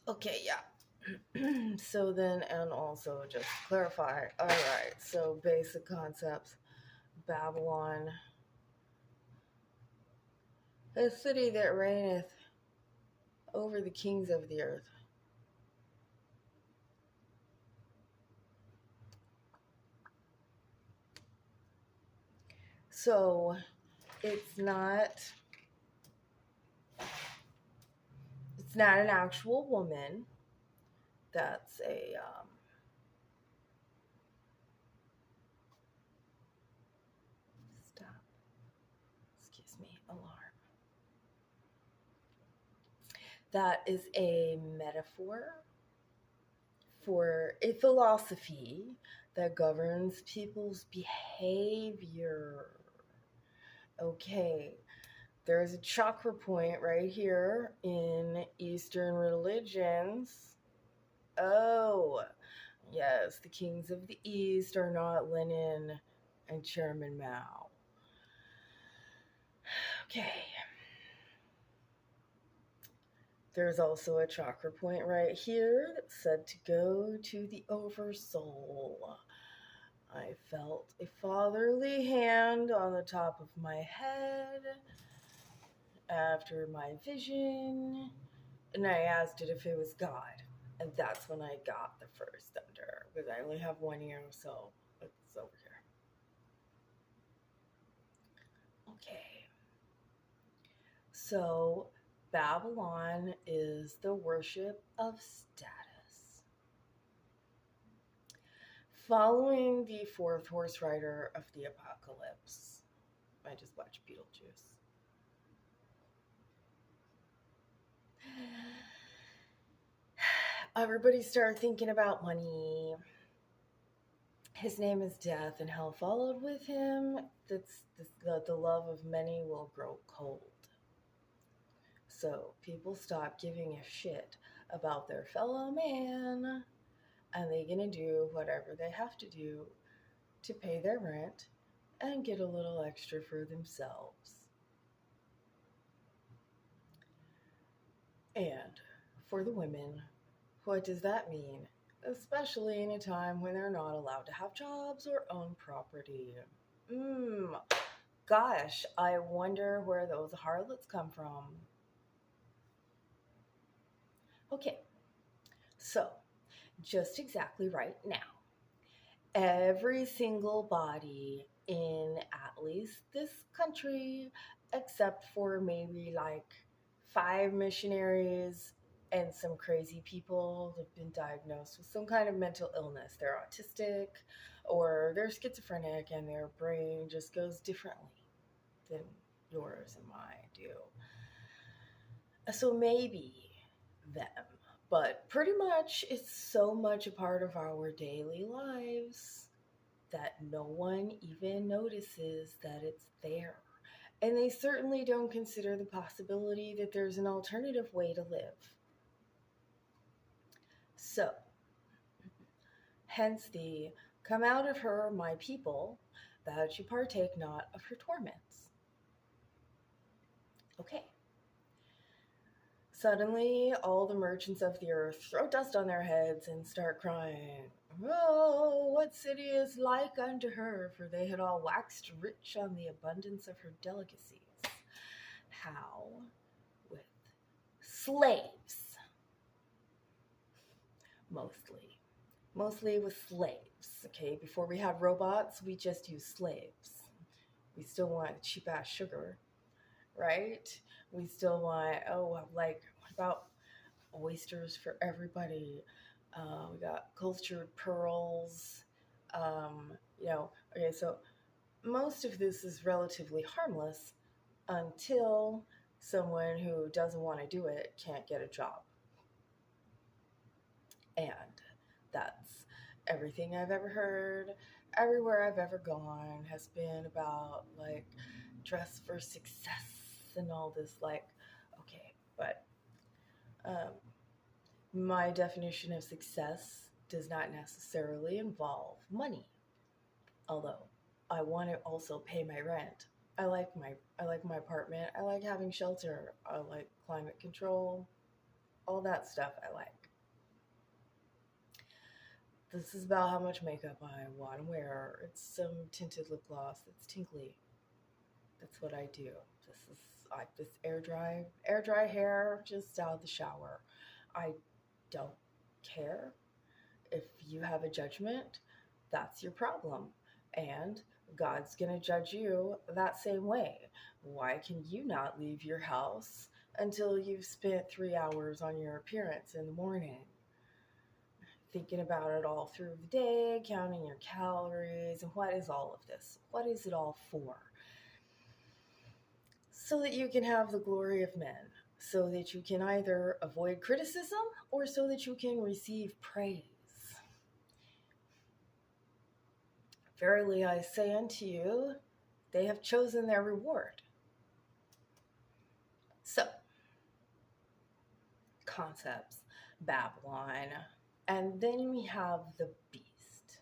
Okay, yeah. So then, and also just to clarify, all right, so basic concepts. Babylon, a city that reigneth over the kings of the earth. So it's not it's not an actual woman. That's a stop. Excuse me, alarm. That is a metaphor for a philosophy that governs people's behavior. Okay, there's a chakra point right here in Eastern religions. Oh, yes, the kings of the East are not Lenin and Chairman Mao. Okay, there's also a chakra point right here that's said to go to the oversoul. I felt a fatherly hand on the top of my head after my vision, and I asked it if it was God. And that's when I got the first thunder, because I only have one ear, so it's over here. Okay. So, Babylon is the worship of status. Following the fourth horse rider of the apocalypse, I just watched Beetlejuice. Everybody started thinking about money. His name is Death, and hell followed with him. The love of many will grow cold. So people stop giving a shit about their fellow man, and they're gonna do whatever they have to do to pay their rent and get a little extra for themselves. And for the women, what does that mean? Especially in a time when they're not allowed to have jobs or own property. Mmm, gosh, I wonder where those harlots come from. Okay, so just exactly right now, every single body in at least this country, except for maybe like five missionaries and some crazy people that have been diagnosed with some kind of mental illness. They're autistic or they're schizophrenic and their brain just goes differently than yours and mine do. So maybe them. But pretty much it's so much a part of our daily lives that no one even notices that it's there. And they certainly don't consider the possibility that there's an alternative way to live. So, hence the come out of her, my people, that you partake not of her torments. Okay. Suddenly, all the merchants of the earth throw dust on their heads and start crying, "Oh, what city is like unto her? For they had all waxed rich on the abundance of her delicacies." How? With slaves, mostly. Mostly with slaves, okay? Before we had robots, we just used slaves. We still want cheap ass sugar, right? We still want, oh, like, what about oysters for everybody? We got cultured pearls. You know, okay, so most of this is relatively harmless until someone who doesn't want to do it can't get a job. And that's everything I've ever heard. Everywhere I've ever gone has been about like dress for success and all this, like, okay, but um, my definition of success does not necessarily involve money. Although I want to also pay my rent. I like my apartment. I like having shelter. I like climate control. All that stuff I like. This is about how much makeup I want to wear. It's some tinted lip gloss that's tinkly. That's what I do. This air dry hair just out of the shower. I don't care. If you have a judgment, that's your problem. And God's going to judge you that same way. Why can you not leave your house until you've spent 3 hours on your appearance in the morning? Thinking about it all through the day, counting your calories, and what is all of this? What is it all for? So that you can have the glory of men, so that you can either avoid criticism or so that you can receive praise. Verily I say unto you, they have chosen their reward. So, concepts, Babylon, and then we have the beast.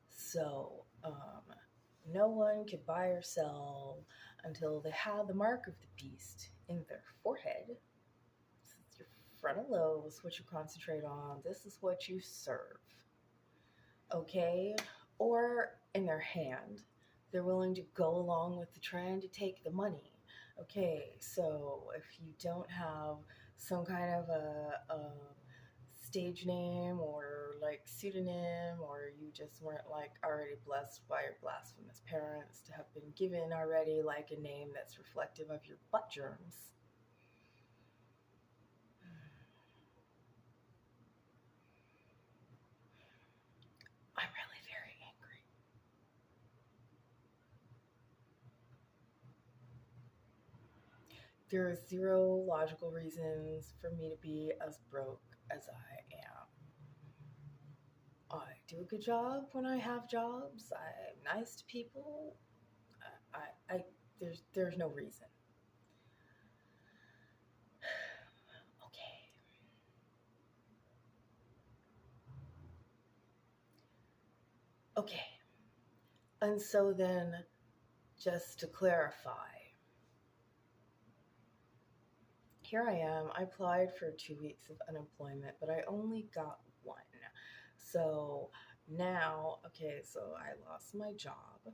So, no one could buy or sell until they have the mark of the beast in their forehead. This is your frontal lobes, what you concentrate on. This is what you serve. Okay? Or in their hand. They're willing to go along with the trend to take the money. Okay, so if you don't have some kind of a stage name or like pseudonym, or you just weren't like already blessed by your blasphemous parents to have been given already like a name that's reflective of your butt germs, I'm really very angry. There are zero logical reasons for me to be as broke as I am. I do a good job when I have jobs. I'm nice to people. There's no reason. Okay. Okay. And so then, just to clarify, here I am. I applied for 2 weeks of unemployment, but I only got one. So now, okay, so I lost my job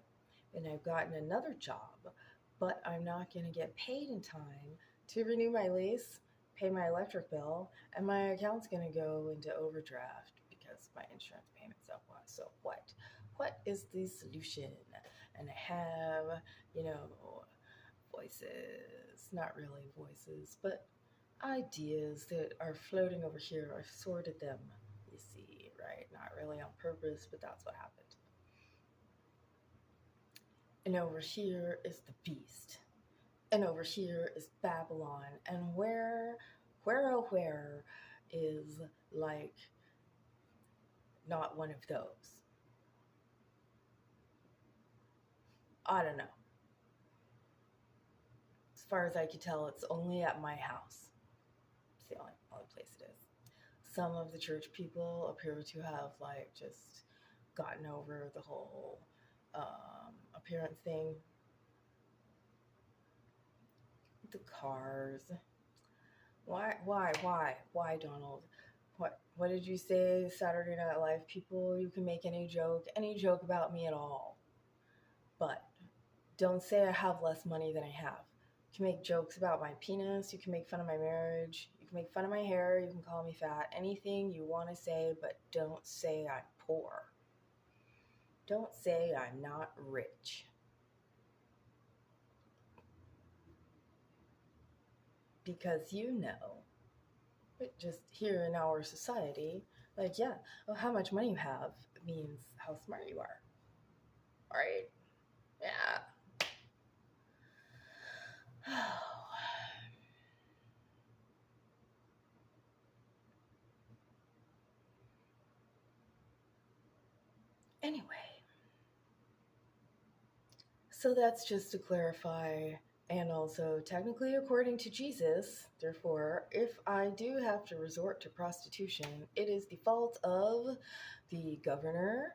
and I've gotten another job, but I'm not going to get paid in time to renew my lease, pay my electric bill, and my account's going to go into overdraft because my insurance payment's up. So what? What is the solution? And I have, voices, not really voices, but ideas that are floating over here. I've sorted them, you see, right? Not really on purpose, but that's what happened. And over here is the beast. And over here is Babylon. And where is like not one of those? I don't know. As far as I can tell, it's only at my house. It's the only place it is. Some of the church people appear to have like just gotten over the whole appearance thing. The cars. Why, Donald? What did you say? Saturday Night Live people, you can make any joke about me at all. But don't say I have less money than I have. You can make jokes about my penis, you can make fun of my marriage, you can make fun of my hair, you can call me fat, anything you want to say, but don't say I'm poor. Don't say I'm not rich. Because but just here in our society, like, yeah, well, how much money you have means how smart you are. Right? Yeah. Anyway, so that's just to clarify, and also technically according to Jesus, therefore, if I do have to resort to prostitution, it is the fault of the governor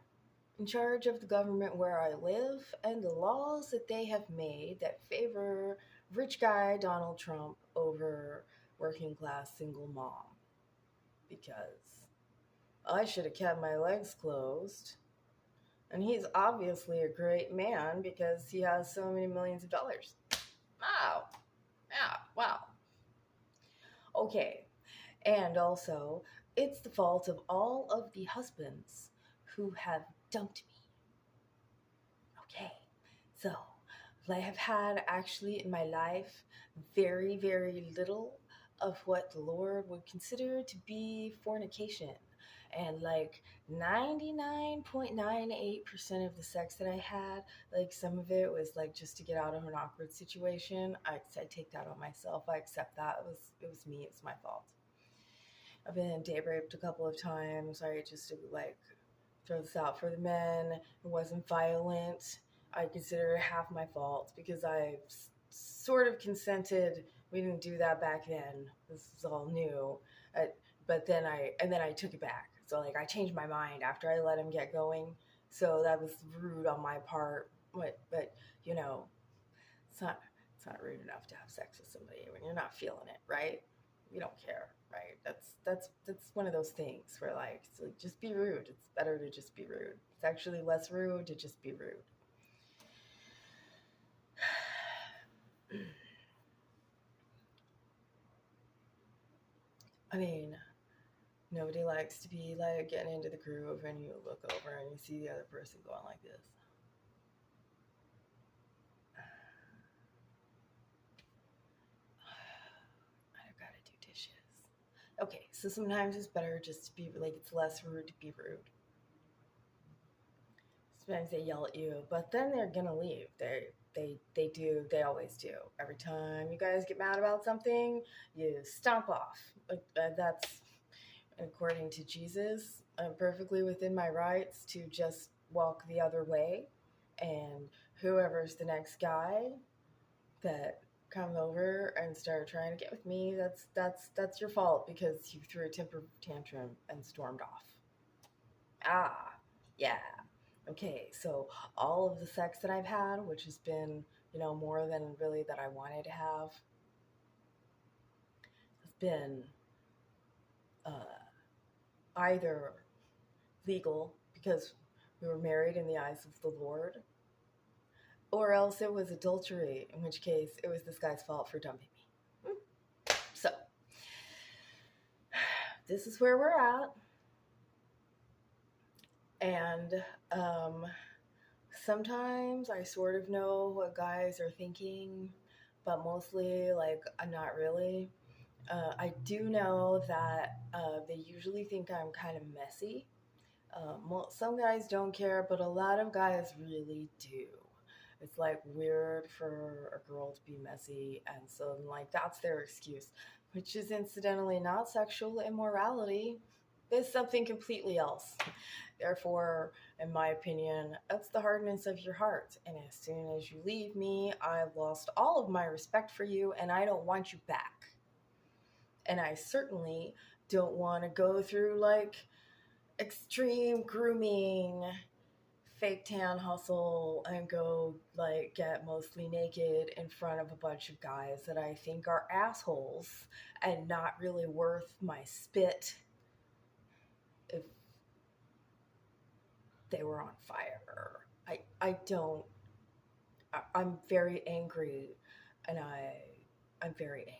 in charge of the government where I live and the laws that they have made that favor rich guy Donald Trump over working class single mom because I should have kept my legs closed. And he's obviously a great man because he has so many millions of dollars. Wow. Yeah, wow. Okay. And also, it's the fault of all of the husbands who have dumped me. Okay. So, I have had actually in my life very, very little of what the Lord would consider to be fornication. And like 99.98% of the sex that I had, like some of it was like just to get out of an awkward situation. I take that on myself. I accept that. It was me. It was my fault. I've been date raped a couple of times. I just to like throw this out for the men. It wasn't violent. I consider it half my fault because I sort of consented. We didn't do that back then. This is all new. But then I took it back. So like I changed my mind after I let him get going. So that was rude on my part. But you know, it's not rude enough to have sex with somebody when you're not feeling it, right? You don't care, right? That's one of those things where like, so just be rude. It's better to just be rude. It's actually less rude to just be rude. I mean, nobody likes to be like getting into the groove and you look over and you see the other person going like this. I gotta do dishes. Okay, so sometimes it's better just to be like, it's less rude to be rude. Sometimes they yell at you, but then they're gonna leave. They always do. Every time you guys get mad about something, you stomp off. Like that's according to Jesus. I'm perfectly within my rights to just walk the other way, and whoever's the next guy that comes over and start trying to get with me, that's your fault because you threw a temper tantrum and stormed off. Ah, yeah. Okay, so all of the sex that I've had, which has been, more than really that I wanted to have, has been either legal because we were married in the eyes of the Lord, or else it was adultery, in which case it was this guy's fault for dumping me. So, this is where we're at. And sometimes I sort of know what guys are thinking, but mostly, like, I'm not really. I do know that they usually think I'm kind of messy. Some guys don't care, but a lot of guys really do. It's like weird for a girl to be messy, and so like that's their excuse, which is incidentally not sexual immorality. It's something completely else. Therefore, in my opinion, that's the hardness of your heart. And as soon as you leave me, I've lost all of my respect for you, and I don't want you back. And I certainly don't want to go through like extreme grooming, fake tan hustle, and go like get mostly naked in front of a bunch of guys that I think are assholes and not really worth my spit if they were on fire. I'm very angry, and I'm very angry.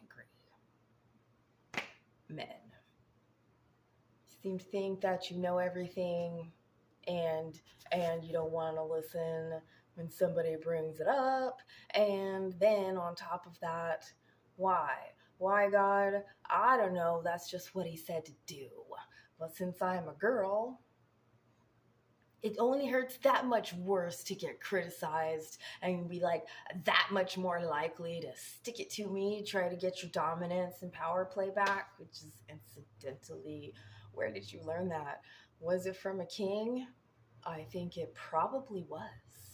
Men seem to think that you know everything, and you don't want to listen when somebody brings it up, and then on top of that, why God, I don't know, that's just what he said to do. But since I'm a girl, it only hurts that much worse to get criticized and be like that much more likely to stick it to me, try to get your dominance and power play back, which is incidentally, where did you learn that? Was it from a king? I think it probably was.